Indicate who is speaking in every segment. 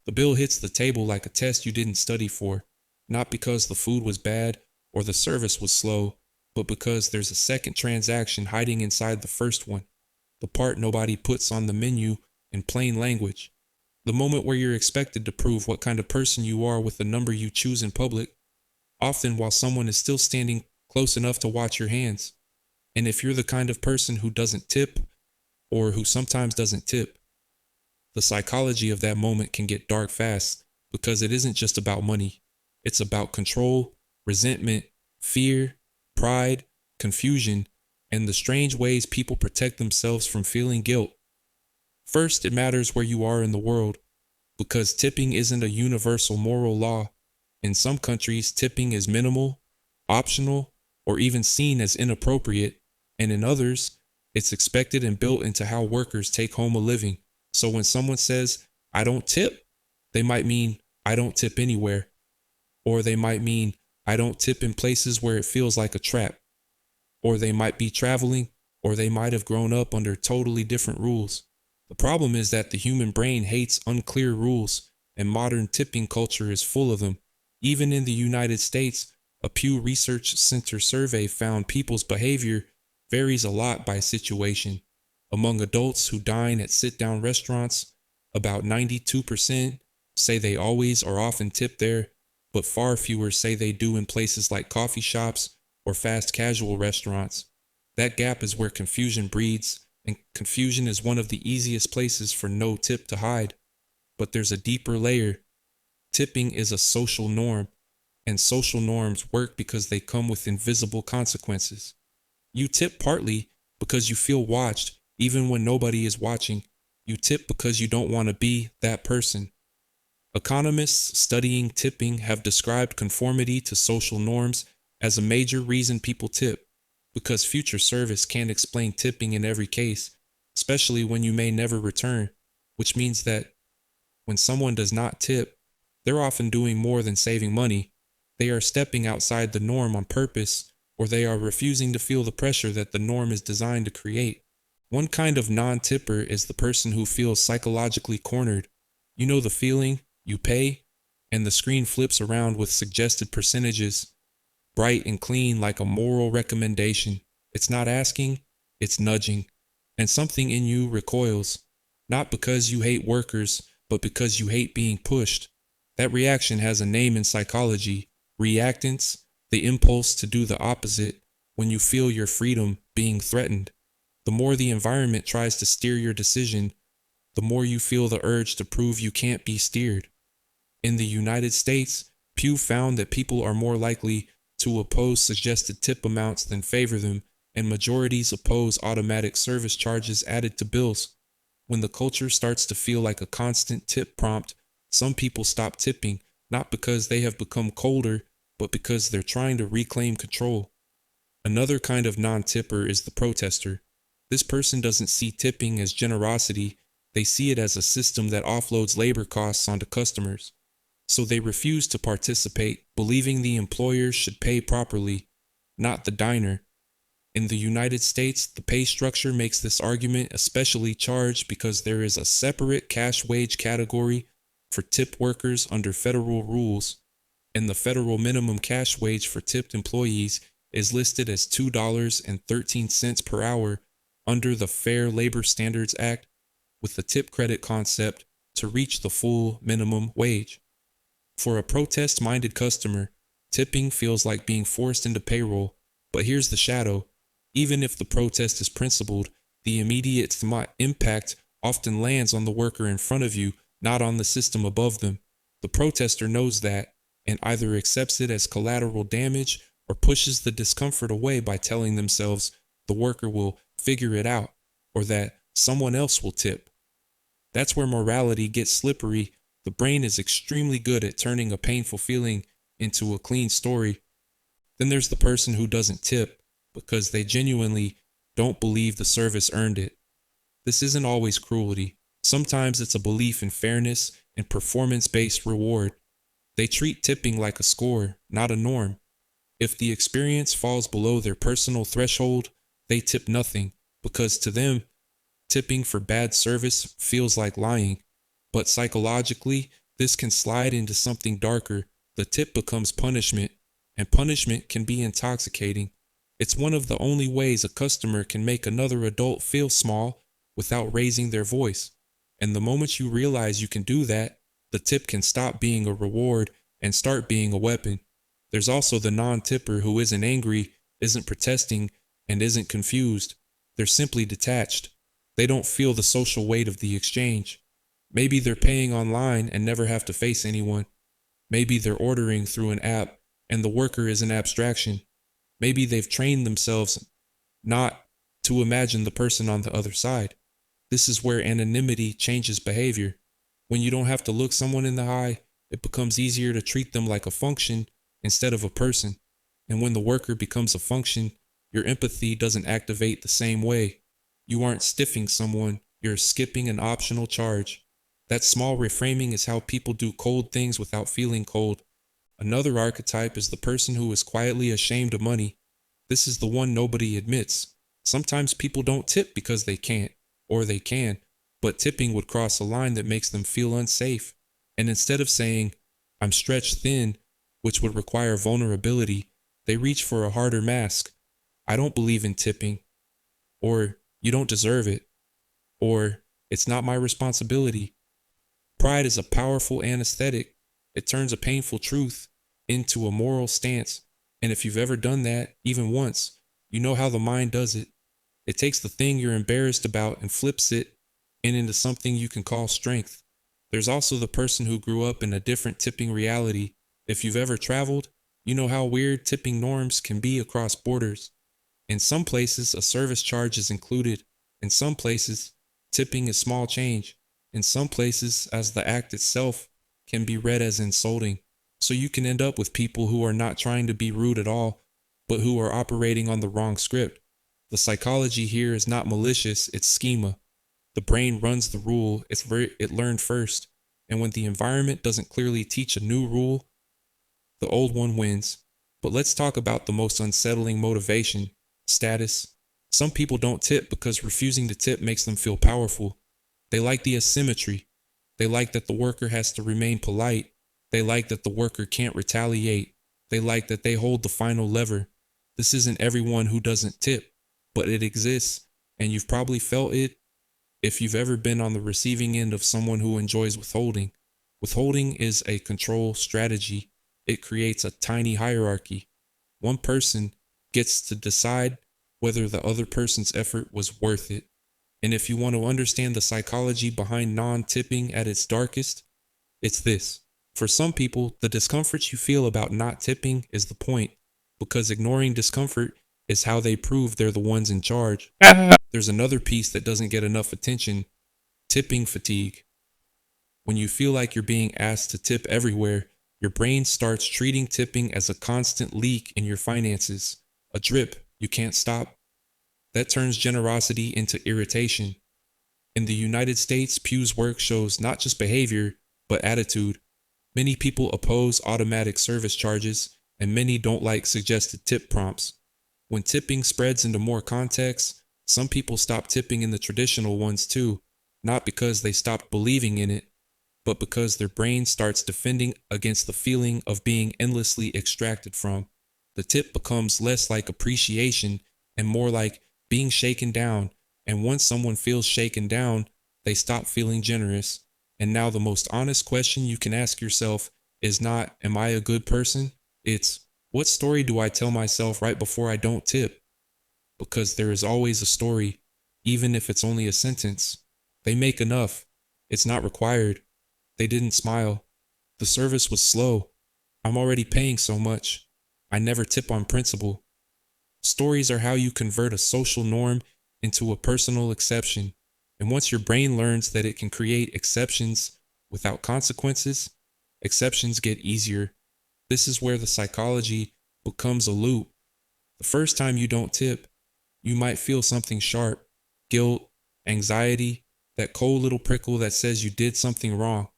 Speaker 1: The bill hits the table like a test you didn't study for, not because the food was bad or the service was slow, but because there's a second transaction hiding inside the first one, the part nobody puts on the menu in plain language. The moment where you're expected to prove what kind of person you are with the number you choose in public, often while someone is still standing close enough to watch your hands. And if you're the kind of person who doesn't tip, or who sometimes doesn't tip, the psychology of that moment can get dark fast because it isn't just about money. It's about control, resentment, fear, pride, confusion, and the strange ways people protect themselves from feeling guilt. First, it matters where you are in the world, because tipping isn't a universal moral law. In some countries, tipping is minimal, optional, or even seen as inappropriate, and in others, it's expected and built into how workers take home a living. So when someone says, "I don't tip," they might mean, "I don't tip anywhere." Or they might mean, "I don't tip in places where it feels like a trap." Or they might be traveling, or they might have grown up under totally different rules. The problem is that the human brain hates unclear rules, and modern tipping culture is full of them. Even in the United States, a Pew Research Center survey found people's behavior varies a lot by situation. Among adults who dine at sit-down restaurants, about 92% say they always or often tip there, but far fewer say they do in places like coffee shops or fast casual restaurants. That gap is where confusion breeds, and confusion is one of the easiest places for no tip to hide. But there's a deeper layer. Tipping is a social norm, and social norms work because they come with invisible consequences. You tip partly because you feel watched even when nobody is watching. You tip because you don't want to be that person. Economists studying tipping have described conformity to social norms as a major reason people tip, because future service can't explain tipping in every case, especially when you may never return, which means that when someone does not tip, they're often doing more than saving money. They are stepping outside the norm on purpose, or they are refusing to feel the pressure that the norm is designed to create. One kind of non-tipper is the person who feels psychologically cornered. You know the feeling, you pay, and the screen flips around with suggested percentages, bright and clean like a moral recommendation. It's not asking, it's nudging, and something in you recoils, not because you hate workers, but because you hate being pushed. That reaction has a name in psychology: reactance, the impulse to do the opposite when you feel your freedom being threatened. The more the environment tries to steer your decision, the more you feel the urge to prove you can't be steered. In the United States, Pew found that people are more likely to oppose suggested tip amounts than favor them, and majorities oppose automatic service charges added to bills. When the culture starts to feel like a constant tip prompt, some people stop tipping, not because they have become colder, but because they're trying to reclaim control. Another kind of non-tipper is the protester. This person doesn't see tipping as generosity, they see it as a system that offloads labor costs onto customers. So they refuse to participate, believing the employer should pay properly, not the diner. In the United States, the pay structure makes this argument especially charged because there is a separate cash wage category for tip workers under federal rules, and the federal minimum cash wage for tipped employees is listed as $2.13 per hour under the Fair Labor Standards Act, with the tip credit concept to reach the full minimum wage. For a protest-minded customer, tipping feels like being forced into payroll, but here's the shadow. Even if the protest is principled, the immediate impact often lands on the worker in front of you, not on the system above them. The protester knows that, and either accepts it as collateral damage or pushes the discomfort away by telling themselves the worker will figure it out, or that someone else will tip. That's where morality gets slippery. The brain is extremely good at turning a painful feeling into a clean story. Then there's the person who doesn't tip because they genuinely don't believe the service earned it. This isn't always cruelty. Sometimes it's a belief in fairness and performance-based reward. They treat tipping like a score, not a norm. If the experience falls below their personal threshold, they tip nothing, because to them, tipping for bad service feels like lying. But psychologically, This can slide into something darker. The tip becomes punishment, and punishment can be intoxicating. It's one of the only ways a customer can make another adult feel small without raising their voice. And the moment you realize you can do that, the tip can stop being a reward and start being a weapon. There's also the non-tipper who isn't angry, isn't protesting, and isn't confused. They're simply detached. They don't feel the social weight of the exchange. Maybe they're paying online and never have to face anyone. Maybe they're ordering through an app and the worker is an abstraction. Maybe they've trained themselves not to imagine the person on the other side. This is where anonymity changes behavior. When you don't have to look someone in the eye, it becomes easier to treat them like a function instead of a person. And when the worker becomes a function, your empathy doesn't activate the same way. You aren't stiffing someone, you're skipping an optional charge. That small reframing is how people do cold things without feeling cold. Another archetype is the person who is quietly ashamed of money. This is the one nobody admits. Sometimes people don't tip because they can't, or they can, but tipping would cross a line that makes them feel unsafe. And instead of saying, I'm stretched thin, which would require vulnerability, they reach for a harder mask. I don't believe in tipping, or you don't deserve it, or it's not my responsibility. Pride is a powerful anesthetic. It turns a painful truth into a moral stance. And if you've ever done that, even once, you know how the mind does it. It takes the thing you're embarrassed about and flips it into something you can call strength. There's also the person who grew up in a different tipping reality. If you've ever traveled, you know how weird tipping norms can be across borders. In some places, a service charge is included. In some places, tipping is small change. In some places, as the act itself can be read as insulting. So you can end up with people who are not trying to be rude at all, but who are operating on the wrong script. The psychology here is not malicious, it's schema. The brain runs the rule it learned first, and when the environment doesn't clearly teach a new rule, the old one wins. But let's talk about the most unsettling motivation, status. Some people don't tip because refusing to tip makes them feel powerful. They like the asymmetry. They like that the worker has to remain polite. They like that the worker can't retaliate. They like that they hold the final lever. This isn't everyone who doesn't tip, but it exists, and you've probably felt it if you've ever been on the receiving end of someone who enjoys withholding. Withholding is a control strategy. It creates a tiny hierarchy. One person gets to decide whether the other person's effort was worth it. And if you want to understand the psychology behind non-tipping at its darkest, it's this. For some people, the discomfort you feel about not tipping is the point, because ignoring discomfort is how they prove they're the ones in charge. There's another piece that doesn't get enough attention, tipping fatigue. When you feel like you're being asked to tip everywhere, your brain starts treating tipping as a constant leak in your finances, a drip you can't stop. That turns generosity into irritation. In the United States, Pew's work shows not just behavior, but attitude. Many people oppose automatic service charges, and many don't like suggested tip prompts. When tipping spreads into more contexts, some people stop tipping in the traditional ones too, not because they stopped believing in it, but because their brain starts defending against the feeling of being endlessly extracted from. The tip becomes less like appreciation and more like being shaken down, and once someone feels shaken down, they stop feeling generous. And now the most honest question you can ask yourself is not, am I a good person? It's, what story do I tell myself right before I don't tip? Because there is always a story, even if it's only a sentence. They make enough. It's not required. They didn't smile. The service was slow. I'm already paying so much. I never tip on principle. Stories are how you convert a social norm into a personal exception. And once your brain learns that it can create exceptions without consequences, exceptions get easier. This is where the psychology becomes a loop. The first time you don't tip, you might feel something sharp, guilt, anxiety, that cold little prickle that says you did something wrong.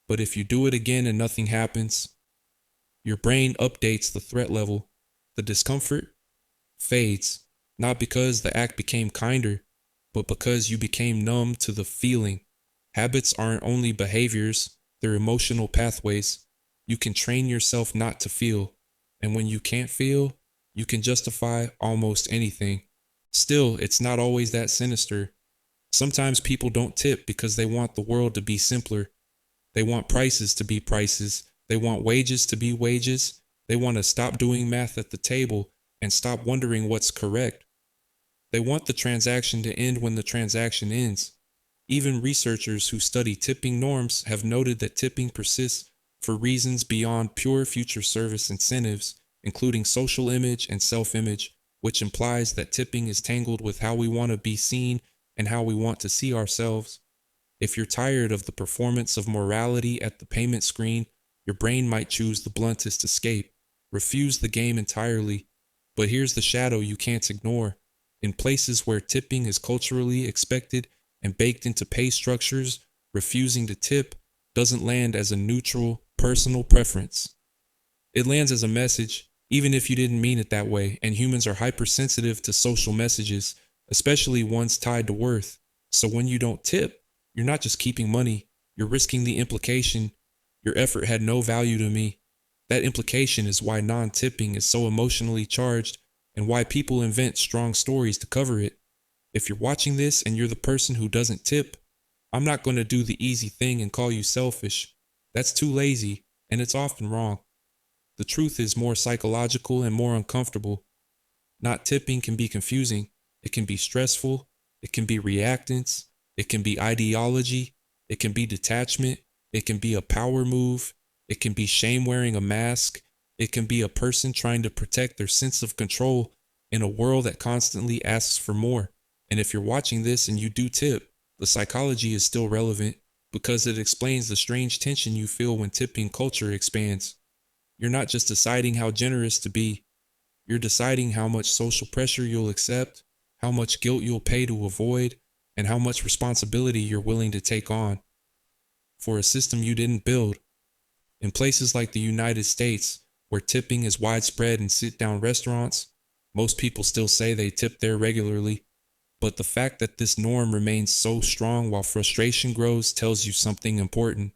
Speaker 1: But if you do it again and nothing happens, your brain updates the threat level. The discomfort fades, not because the act became kinder, but because you became numb to the feeling. Habits aren't only behaviors, They're emotional pathways. You can train yourself not to feel. And when you can't feel, you can justify almost anything. Still, it's not always that sinister. Sometimes people don't tip because they want the world to be simpler. They want prices to be prices. They want wages to be wages. They want to stop doing math at the table and stop wondering what's correct. They want the transaction to end when the transaction ends. Even researchers who study tipping norms have noted that tipping persists for reasons beyond pure future service incentives, including social image and self image, which implies that tipping is tangled with how we want to be seen and how we want to see ourselves. If you're tired of the performance of morality at the payment screen, your brain might choose the bluntest escape, refuse the game entirely. But here's the shadow you can't ignore. In places where tipping is culturally expected and baked into pay structures, refusing to tip doesn't land as a neutral, personal preference. It lands as a message, even if you didn't mean it that way, and humans are hypersensitive to social messages, especially ones tied to worth. So when you don't tip, you're not just keeping money, you're risking the implication your effort had no value to me. That implication is why non-tipping is so emotionally charged and why people invent strong stories to cover it. If you're watching this and you're the person who doesn't tip, I'm not going to do the easy thing and call you selfish. That's too lazy, and it's often wrong. The truth is more psychological and more uncomfortable. Not tipping can be confusing. It can be stressful. It can be reactance. It can be ideology. It can be detachment. It can be a power move. It can be shame wearing a mask. It can be a person trying to protect their sense of control in a world that constantly asks for more. And if you're watching this and you do tip, the psychology is still relevant because it explains the strange tension you feel when tipping culture expands. You're not just deciding how generous to be, you're deciding how much social pressure you'll accept, how much guilt you'll pay to avoid, and how much responsibility you're willing to take on for a system you didn't build. In places like the United States, where tipping is widespread in sit-down restaurants, most people still say they tip there regularly. But the fact that this norm remains so strong while frustration grows tells you something important.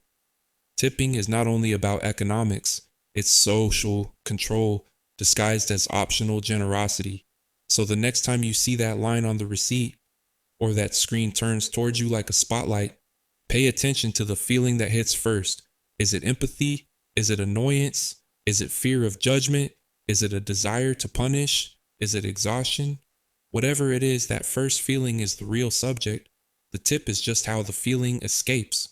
Speaker 1: Tipping is not only about economics, it's social control disguised as optional generosity. So the next time you see that line on the receipt or that screen turns towards you like a spotlight, pay attention to the feeling that hits first. Is it empathy? Is it annoyance? Is it fear of judgment? Is it a desire to punish? Is it exhaustion? Whatever it is, that first feeling is the real subject. The tip is just how the feeling escapes.